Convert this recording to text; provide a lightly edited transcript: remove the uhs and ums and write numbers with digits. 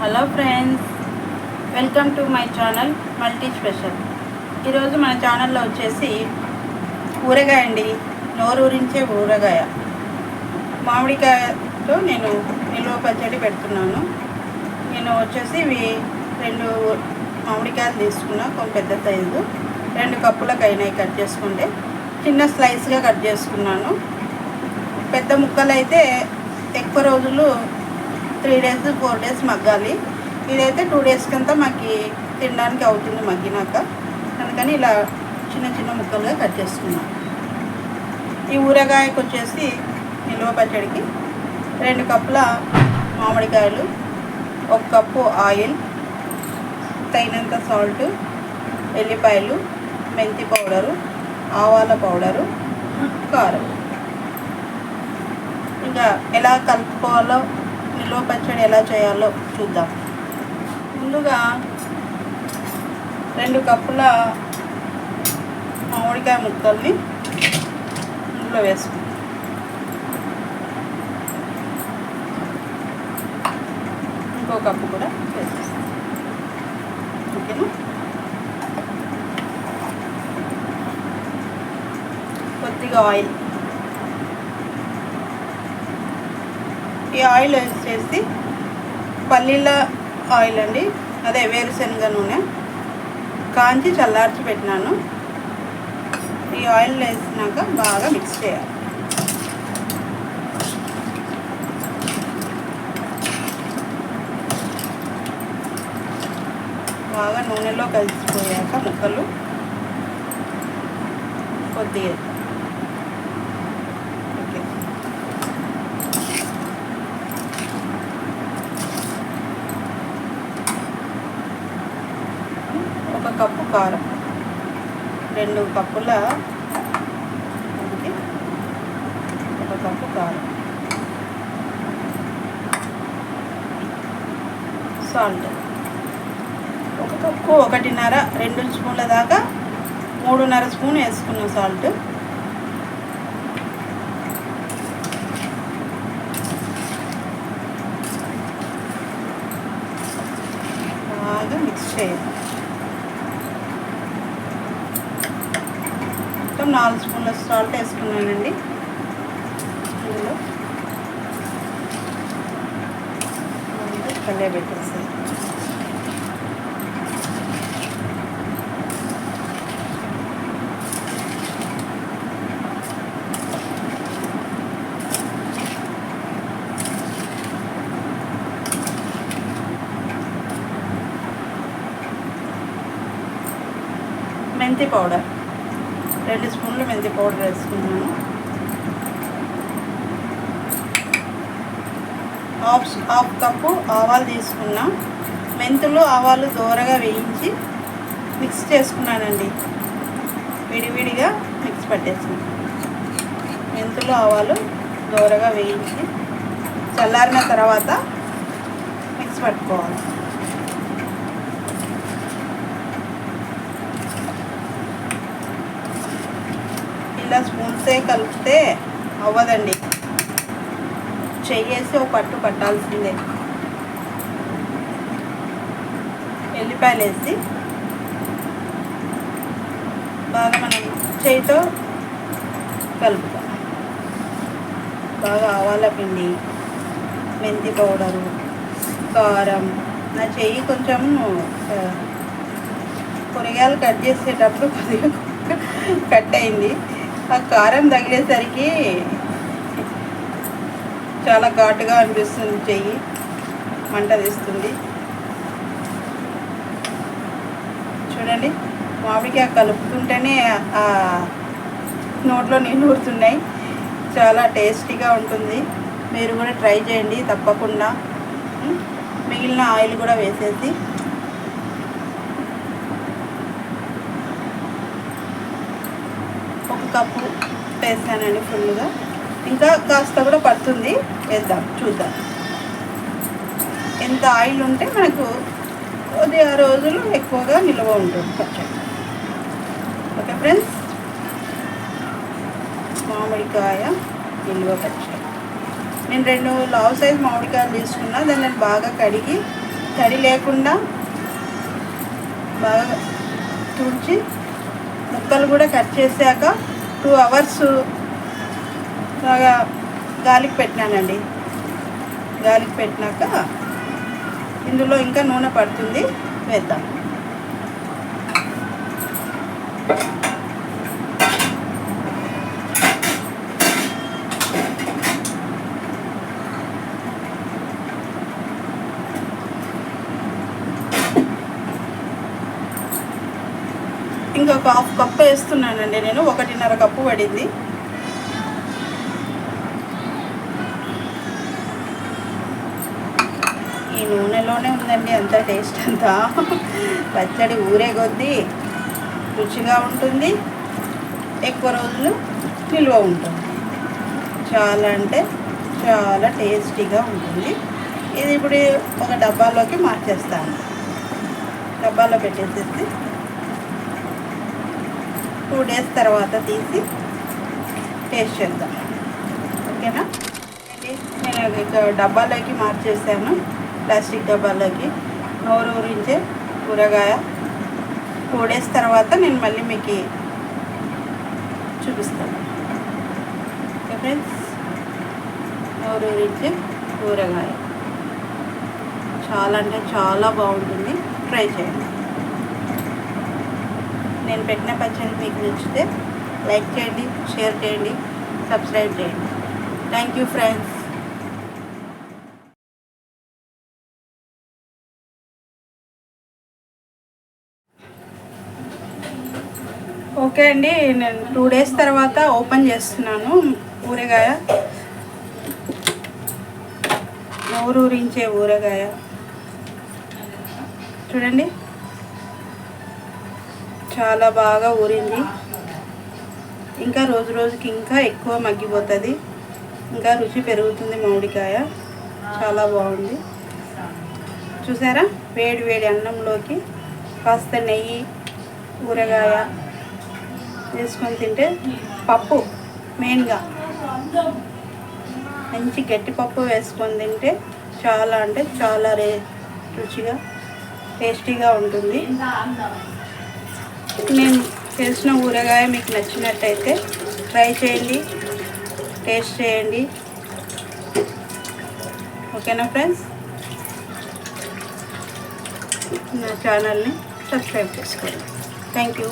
Hello friends, welcome to my channel multi special. ఈరోజు మన ఛానల్లో వచ్చేసి ఊరగాయ అండి, నోరూరించే ఊరగాయ. మామిడికాయతో నేను నిల్వ పచ్చడి పెడుతున్నాను. నేను వచ్చేసి ఇవి 2 మామిడికాయలు తీసుకున్నా, కొంచెం పెద్ద సైజు 2 కప్పులకు అయినాయి. కట్ చేసుకుంటే చిన్న స్లైస్గా కట్ చేసుకున్నాను. పెద్ద ముక్కలు అయితే ఎక్కువ రోజులు 3 days 4 days మగ్గాలి. ఇదైతే 2 days కంతా మాకు తినడానికి అవుతుంది మగ్గినాక. అందుకని ఇలా చిన్న చిన్న ముక్కలుగా కట్ చేసుకున్నాం. ఈ ఊరగాయకు వచ్చేసి నిల్వ పచ్చడికి 2 కప్పుల మామిడికాయలు, 1 కప్పు ఆయిల్, తగినంత సాల్ట్, ఎల్లిపాయలు, మెంతి పౌడరు, ఆవాల పౌడరు, కారం. ఇంకా ఎలా కలుపుకోవాలో, నిల్వ పచ్చడి ఎలా చేయాలో చూద్దాం. ముందుగా 2 కప్పుల మామిడికాయ ముక్కల్ని ఇందులో వేసుకుంటాం. ఇంకో కప్పు కూడా వేసేస్తాం. ఓకేనా? కొద్దిగా ఆయిల్. ఈ ఆయిల్ వేసేసి పల్లీల ఆయిల్ అండి, అదే వేరుశనగ నూనె కాంచి చల్లార్చి పెట్టినాను. ఈ ఆయిల్ వేసినాక బాగా మిక్స్ చేయాలి. బాగా నూనెలో కలిసిపోయాక ముక్కలు కొద్దిగా కప్పు కారం, 2 కప్పుల 1 కప్పు కారం, సాల్ట్ 1 కప్పు 1.5 2 స్పూన్ల దాకా 3.5 స్పూన్ వేసుకున్నాం సాల్ట్. బాగా మిక్స్ చేయాలి. 4 స్పూన్ల సాల్ట్ వేసుకున్నానండి. ఇందులో కళ్ళే పెట్టేసి మెంతి పౌడర్ 2 స్పూన్లు మెంతి పౌడర్ వేసుకున్నాను. హాఫ్ కప్పు ఆవాలు తీసుకున్నా. మెంతులు ఆవాలు దోరగా వేయించి మిక్స్ చేసుకున్నానండి. విడివిడిగా మిక్స్ పట్టేసాను. మెంతులు ఆవాలు దోరగా వేయించి చల్లారిన తర్వాత మిక్స్ పట్టుకోవాలి. ఇలా స్పూన్సే కలిపితే అవ్వదండి, చెయ్యేసి ఒక పట్టు పట్టాల్సిందే. ఎల్లిపాయలు వేసి బాగా మనం చేయితో కలుపుతాం. బాగా ఆవాల పిండి, మెంతి పౌడరు, కారం. నా చెయ్యి కొంచెం కూరగాయలు కట్ చేసేటప్పుడు కొద్దిగా కట్ అయింది. ఆ కారం తగిలేసరికి చాలా ఘాటుగా అనిపిస్తుంది, చెయ్యి మంట తీస్తుంది. చూడండి, మామిడికాయ కలుపుతుంటేనే ఆ నోట్లో నీళ్ళు ఊరుతున్నాయి. చాలా టేస్టీగా ఉంటుంది. మీరు కూడా ట్రై చేయండి తప్పకుండా. మిగిలిన ఆయిల్ కూడా వేసేసి కప్పు వేసానండి ఫుల్గా. ఇంకా కాస్త కూడా పడుతుంది, వేద్దాం, చూద్దాం. ఎంత ఆయిల్ ఉంటే మనకు కొద్దిగా రోజులు ఎక్కువగా నిల్వ ఉంటుంది పచ్చడి. ఓకే ఫ్రెండ్స్, మామిడికాయ నిల్వ పచ్చడి. నేను 2 లావు సైజ్ మామిడికాయలు తీసుకున్నా. దాన్ని నేను బాగా కడిగి తడి లేకుండా బాగా తుడిచి ముక్కలు కూడా కట్ చేశాక 2 hours బాగా గాలికి పెట్టినానండి. గాలికి పెట్టినాక ఇందులో ఇంకా నూనె పడుతుంది, వేద్దాం. ఇంకొక 1/2 కప్పు వేస్తున్నానండి నేను. 1.5 కప్పు పడింది. ఈ నూనెలోనే ఉందండి అంత టేస్ట్ అంతా. పచ్చడి ఊరే కొద్దీ రుచిగా ఉంటుంది, ఎక్కువ రోజులు నిల్వ ఉంటుంది. చాలా అంటే చాలా టేస్టీగా ఉంటుంది. ఇది ఇప్పుడు ఒక డబ్బాలోకి మార్చేస్తాను. డబ్బాలో పెట్టేసేసి 2 days తర్వాత తీసి టేస్ట్ చేద్దాం. ఓకేనా? నేను ఇక డబ్బాలోకి మార్చేసాను, ప్లాస్టిక్ డబ్బాలోకి. నోరు ఊరించే ఊరగాయ 2 days తర్వాత నేను మళ్ళీ మీకు చూపిస్తాను. ఓకే ఫ్రెండ్స్, నోరు ఊరించే ఊరగాయ చాలా అంటే చాలా బాగుంటుంది. ట్రై చేయండి. నేను పెట్టిన పచ్చడి మీకు నచ్చితే లైక్ చేయండి, షేర్ చేయండి, సబ్స్క్రైబ్ చేయండి. Thank you friends. ఓకే అండి, నేను 2 days తర్వాత ఓపెన్ చేస్తున్నాను ఊరగాయ. నోరూరించే ఊరగాయ చూడండి, చాలా బాగా ఊరింది. ఇంకా రోజు రోజుకి ఇంకా ఎక్కువ మగ్గిపోతుంది, ఇంకా రుచి పెరుగుతుంది మామిడికాయ. చాలా బాగుంది. చూసారా? వేడి వేడి అన్నంలోకి కాస్త నెయ్యి, ఊరగాయ వేసుకొని తింటే, పప్పు మెయిన్గా మంచి గట్టి పప్పు వేసుకొని తింటే చాలా అంటే చాలా రుచిగా టేస్టీగా ఉంటుంది. నేను చేసిన ఊరగాయ మీకు నచ్చినట్టయితే ట్రై చేయండి, టేస్ట్ చేయండి. ఓకేనా ఫ్రెండ్స్? నా ఛానల్ని సబ్స్క్రైబ్ చేసుకోండి. Thank you.